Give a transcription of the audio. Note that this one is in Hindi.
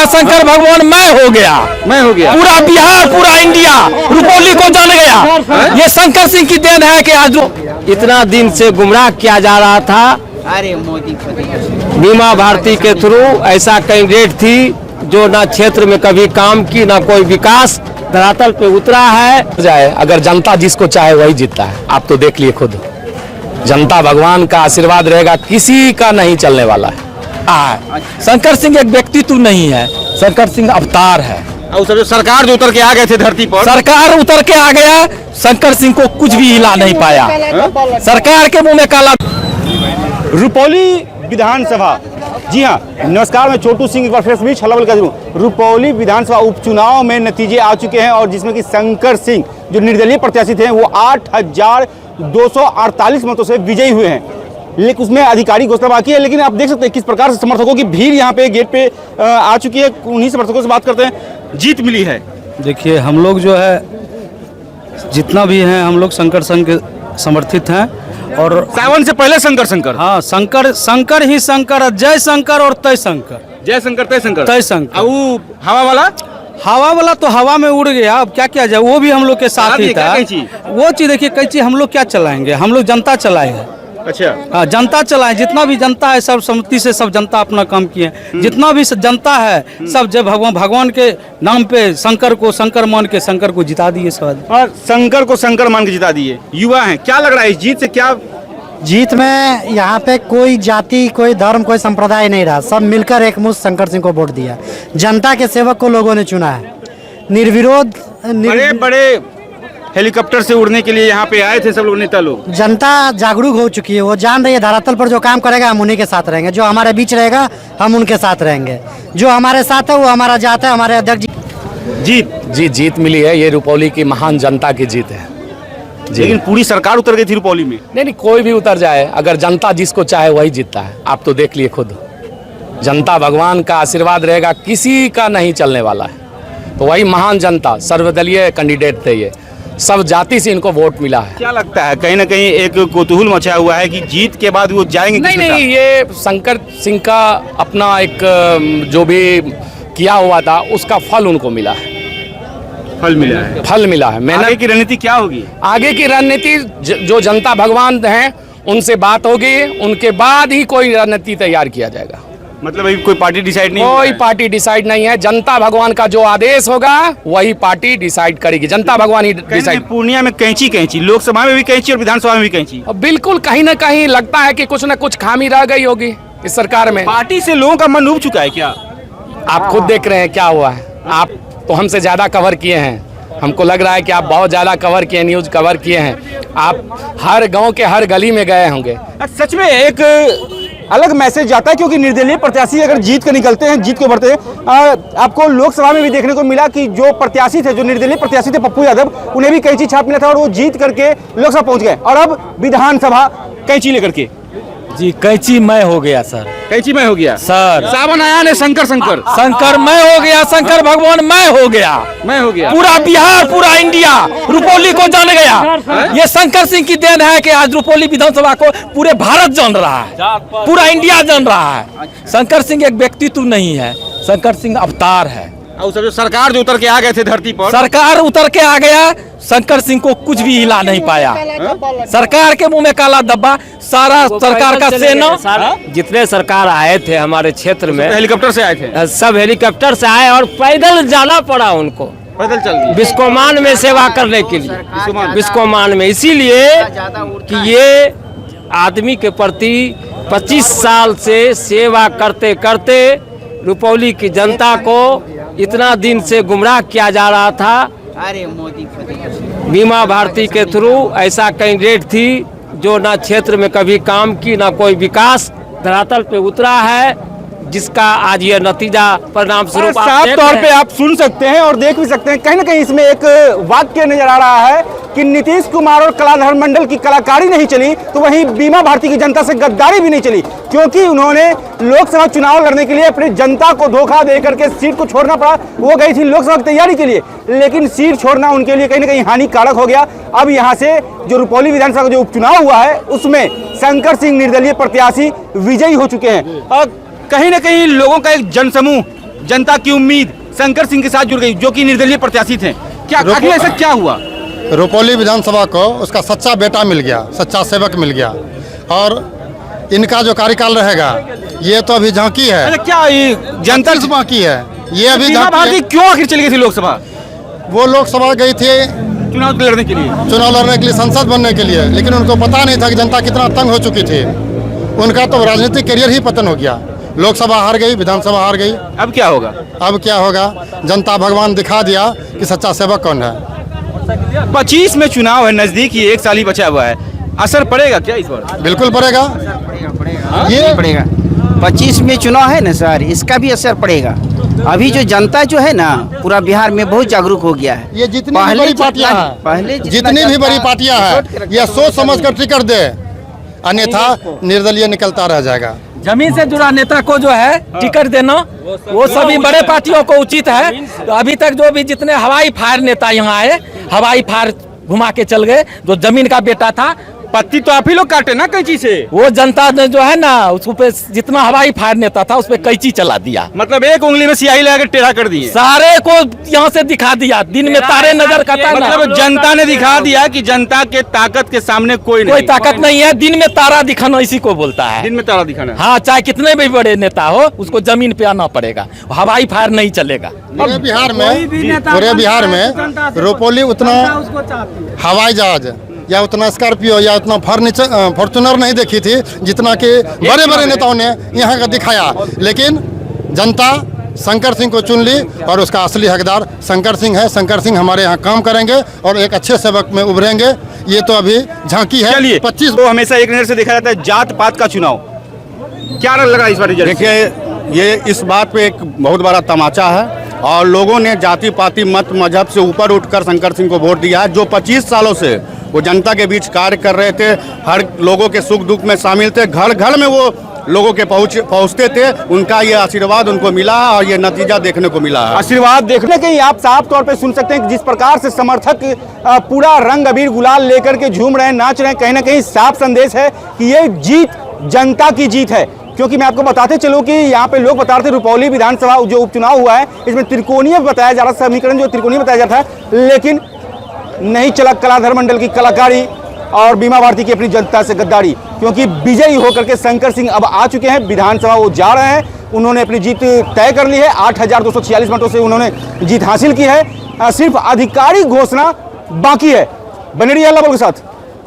शंकर भगवान मैं हो गया पूरा बिहार पूरा इंडिया रुपौली को जान गया। ये शंकर सिंह की देन है कि आज इतना दिन से गुमराह किया जा रहा था। अरे मोदी बीमा भारती के थ्रू ऐसा कैंडिडेट थी जो ना क्षेत्र में कभी काम की ना कोई विकास धरातल पे उतरा है। जाए अगर जनता जिसको चाहे वही जीतता है। आप तो देख लिए खुद, जनता भगवान का आशीर्वाद रहेगा, किसी का नहीं चलने वाला है। शंकर सिंह एक व्यक्तित्व नहीं है, शंकर सिंह अवतार है। और सब सरकार जो उतर के आ गए थे धरती पर, सरकार उतर के आ गया, शंकर सिंह को कुछ भी हिला नहीं पाया। सरकार के मुंह में काला। रुपौली विधानसभा, जी हाँ नमस्कार, मैं छोटू सिंह एक बार फिर से छलावल कर दूं। रुपौली विधानसभा उपचुनाव में नतीजे आ चुके हैं और जिसमें कि शंकर सिंह जो निर्दलीय प्रत्याशी थे वो 8,248 मतों से विजयी हुए हैं। लेकिन उसमें आधिकारिक घोषणा बाकी है। लेकिन आप देख सकते हैं किस प्रकार से समर्थकों की भीड़ यहाँ पे गेट पे आ चुकी है। उन्हीं समर्थकों से बात करते हैं। जीत मिली है। देखिए हम लोग जो है जितना भी हैं हम लोग शंकर संघ के समर्थित हैं और सावन से पहले शंकर हाँ शंकर शंकर ही शंकर, जय शंकर और तय शंकर, जय शंकर तय शंकर तय शंकर। वो हवा वाला तो हवा में उड़ गया, अब क्या किया जाए, वो भी हम लोग के साथ ही था। वो चीज देखिए कैंची हम लोग क्या चलाएंगे, हम लोग जनता चलाए हैं। अच्छा हाँ जनता चलाए, जितना भी जनता है सब सम्मति से सब जनता अपना काम किए। जितना भी जनता है सब जब भगवान के नाम पे शंकर को शंकर मान के शंकर को जिता दिए सब। और शंकर को शंकर मान के जिता दिए। युवा हैं, क्या लग रहा है इस जीत से? क्या जीत में यहाँ पे कोई जाति कोई धर्म कोई संप्रदाय नहीं रहा, सब मिलकर एक मुश्त शंकर सिंह को वोट दिया। जनता के सेवक को लोगों ने चुना है निर्विरोध। बड़े बड़े हेलीकॉप्टर से उड़ने के लिए यहाँ पे आए थे सब लोग, नेता लोग। जनता जागरूक हो चुकी है, वो जान रही है धरातल पर जो काम करेगा हम उन्हीं के साथ रहेंगे, जो हमारे बीच रहेगा हम उनके साथ रहेंगे, जो हमारे साथ है वो हमारा जात है। हमारे अध्यक्ष जीत मिली है, ये रुपौली की महान जनता की जीत है। लेकिन पूरी सरकार उतर गई थी रुपौली में। नहीं, कोई भी उतर जाए, अगर जनता जिसको चाहे वही जीतता है। आप तो देख लिए खुद, जनता भगवान का आशीर्वाद रहेगा, किसी का नहीं चलने वाला है। तो वही महान जनता, सर्वदलीय कैंडिडेट थे, ये सब जाति से इनको वोट मिला है। क्या लगता है कहीं ना कहीं एक कौतूहल मचा हुआ है कि जीत के बाद वो जाएंगे? नहीं, ये शंकर सिंह का अपना एक जो भी किया हुआ था उसका फल उनको मिला है। फल मिला है। मेहनत आगे की रणनीति क्या होगी? आगे की रणनीति जो जनता भगवान हैं उनसे बात होगी, उनके बाद ही कोई रणनीति तैयार किया जाएगा। मतलब अभी कोई पार्टी डिसाइड नहीं? कोई पार्टी डिसाइड नहीं है, जनता भगवान का जो आदेश होगा वही पार्टी डिसाइड करेगी। जनता भगवान ही डिसाइड। पूर्णिया में कैंची, लोकसभा में भी कैंची और विधानसभा में भी कैंची। बिल्कुल, कहीं ना कहीं लगता है कि कुछ न कुछ खामी रह गई होगी इस सरकार में। पार्टी से लोगों का मन उब चुका है क्या? आप खुद देख रहे हैं क्या हुआ है। आप तो हमसे ज्यादा कवर किए हैं, हमको लग रहा है कि आप बहुत ज्यादा कवर किए, न्यूज कवर किए हैं। आप हर गांव के हर गली में गए होंगे। सच में एक अलग मैसेज जाता है क्योंकि निर्दलीय प्रत्याशी अगर जीत के निकलते हैं, जीत के बढ़ते हैं। आपको लोकसभा में भी देखने को मिला कि जो प्रत्याशी थे, जो निर्दलीय प्रत्याशी थे पप्पू यादव, उन्हें भी कैंची छाप मिला था और वो जीत करके लोकसभा पहुंच गए। और अब विधानसभा कैंची लेकर के। जी कैंची मैं हो गया सर, कैंची मैं हो गया सर। सावन आया ने शंकर मैं हो गया, शंकर भगवान मैं हो गया पूरा बिहार पूरा इंडिया रुपौली को जान गया। ये शंकर सिंह की देन है कि आज रुपौली विधानसभा को पूरे भारत जान रहा है, पूरा इंडिया जान रहा है। शंकर सिंह एक व्यक्तित्व नहीं है, शंकर सिंह अवतार है। और सब सरकार जो उतर के आ गए थे धरती पर, सरकार उतर के आ गया, शंकर सिंह को कुछ भी हिला नहीं पाया। सरकार के मुंह में काला धब्बा। सारा सरकार का सेना, जितने सरकार आए थे हमारे क्षेत्र में हेलीकॉप्टर से आए थे, सब हेलीकॉप्टर से आए और पैदल जाना पड़ा उनको, पैदल चल बिस्कोमान में सेवा करने के लिए, बिस्कोमान में। इसीलिए कि ये आदमी के प्रति 25 साल से सेवा करते करते रुपौली की जनता को इतना दिन से गुमराह किया जा रहा था। अरे मोदी बीमा भारती के थ्रू ऐसा कैंडिडेट थी जो ना क्षेत्र में कभी काम की ना कोई विकास धरातल पे उतरा है, जिसका आज ये नतीजा परिणाम स्वरूप साफ तौर पे आप सुन सकते हैं और देख भी सकते हैं। कहीं ना कहीं इसमें एक वाक्य नजर आ रहा है कि नीतीश कुमार और कलाधर मंडल की कलाकारी नहीं चली तो वहीं बीमा भारती की जनता से गद्दारी भी नहीं चली, क्योंकि उन्होंने लोकसभा चुनाव लड़ने के लिए अपनी जनता को धोखा दे करके सीट को छोड़ना पड़ा। वो गई थी लोकसभा की तैयारी के लिए, लेकिन सीट छोड़ना उनके लिए कहीं ना कहीं हानिकारक हो गया। अब यहाँ से जो रुपौली विधानसभा का जो उपचुनाव हुआ है उसमें शंकर सिंह निर्दलीय प्रत्याशी विजयी हो चुके हैं। और कहीं ना कहीं लोगों का एक जनसमूह जनता की उम्मीद शंकर सिंह के साथ जुड़ गई, जो कि निर्दलीय प्रत्याशी थे। क्या आखिर ऐसा क्या हुआ? रुपौली विधानसभा को उसका सच्चा बेटा मिल गया, सच्चा सेवक मिल गया, और इनका जो कार्यकाल रहेगा ये तो अभी झांकी है। अच्छा, क्या ये जनता बाकी है, ये अभी बीमा झांकी भारती है। क्यों आखिर चली गई थी लोकसभा? वो लोकसभा गई थी चुनाव लड़ने के लिए, संसद बनने के लिए, लेकिन उनको पता नहीं था कि जनता कितना तंग हो चुकी थी। उनका तो राजनीतिक करियर ही पतन हो गया। लोकसभा हार गई, विधानसभा हार गई। अब क्या होगा? अब क्या होगा? जनता भगवान दिखा दिया कि सच्चा सेवक कौन है। 25 में चुनाव है, नजदीक ही 1 साल ही बचा हुआ है, असर पड़ेगा क्या इस बार? बिल्कुल पड़ेगा। ये पड़ेगा। 25 में चुनाव है ना सर, इसका भी असर पड़ेगा। अभी जो जनता जो है ना पूरा बिहार में बहुत जागरूक हो गया है। ये जितनी भी बड़ी पार्टियां हैं, जितनी भी बड़ी पार्टियां हैं, ये सोच समझ कर टिकट दे, अन्यथा निर्दलीय निकलता रह जाएगा। जमीन से जुड़ा नेता को जो है टिकट देना वो सभी बड़े पार्टियों को उचित है। तो अभी तक जो भी जितने हवाई फायर नेता यहाँ आए, हवाई फायर घुमा के चल गए। जो जमीन का बेटा था, पत्ती तो आप ही लोग काटे ना कैंची से। वो जनता ने जो है ना उस पे जितना हवाई फायर नेता था उस पे कैंची चला दिया, मतलब एक उंगली में स्याही लगा के टेढ़ा कर दिए। सारे को यहाँ से दिखा दिया। दिन में तारे नजर खाता है ना, मतलब जनता ने दिखा दिया कि जनता के ताकत के सामने कोई कोई ताकत नहीं है। दिन में तारा दिखाना इसी को बोलता है। दिन में तारा दिखाना। हाँ, चाहे कितने भी बड़े नेता हो उसको जमीन पे आना पड़ेगा, हवाई फायर नहीं चलेगा। पूरे बिहार में रुपौली उतना हवाई जहाज या उतना स्कॉर्पियो या उतना फॉर्चूनर नहीं देखी थी जितना कि बड़े बड़े नेताओं ने यहाँ का दिखाया। लेकिन जनता शंकर सिंह को चुन ली और उसका असली हकदार शंकर सिंह है। शंकर सिंह हमारे यहाँ काम करेंगे और एक अच्छे सेवक में उभरेंगे। ये तो अभी झांकी है। चलिए, 25 तो हमेशा एक नजर से देखा जाता है जात पात का चुनाव। क्या लगा इस बार रिजल्ट? देखिए, ये इस बात पे एक बहुत बड़ा तमाचा है और लोगों ने जाति पाति मत मजहब से ऊपर उठकर शंकर सिंह को वोट दिया है। जो 25 सालों से वो जनता के बीच कार्य कर रहे थे, हर लोगों के सुख दुख में शामिल थे, घर घर में वो लोगों के पहुंचते थे। उनका ये आशीर्वाद उनको मिला और ये नतीजा देखने को मिला है। आशीर्वाद देखने के ही आप साफ तौर पे सुन सकते हैं कि जिस प्रकार से समर्थक पूरा रंग अबीर गुलाल लेकर के झूम रहे हैं, नाच रहे हैं, कहीं ना कहीं साफ संदेश है कि ये जीत जनता की जीत है। क्योंकि मैं आपको बताते चलूं कि यहाँ पे लोग बता रहे थे रुपौली विधानसभा जो उपचुनाव हुआ है इसमें त्रिकोणीय बताया जा रहा, समीकरण जो त्रिकोणीय बताया जाता है, लेकिन नहीं चला कलाधर मंडल की कलाकारी और बीमा भारती की अपनी जनता से गद्दारी। क्योंकि विजयी होकर के शंकर सिंह अब आ चुके हैं विधानसभा, वो जा रहे हैं, उन्होंने अपनी जीत तय कर ली है। 8,246 मतों से उन्होंने जीत हासिल की है। सिर्फ आधिकारिक घोषणा बाकी है। बने रहिए अल्लाह के साथ।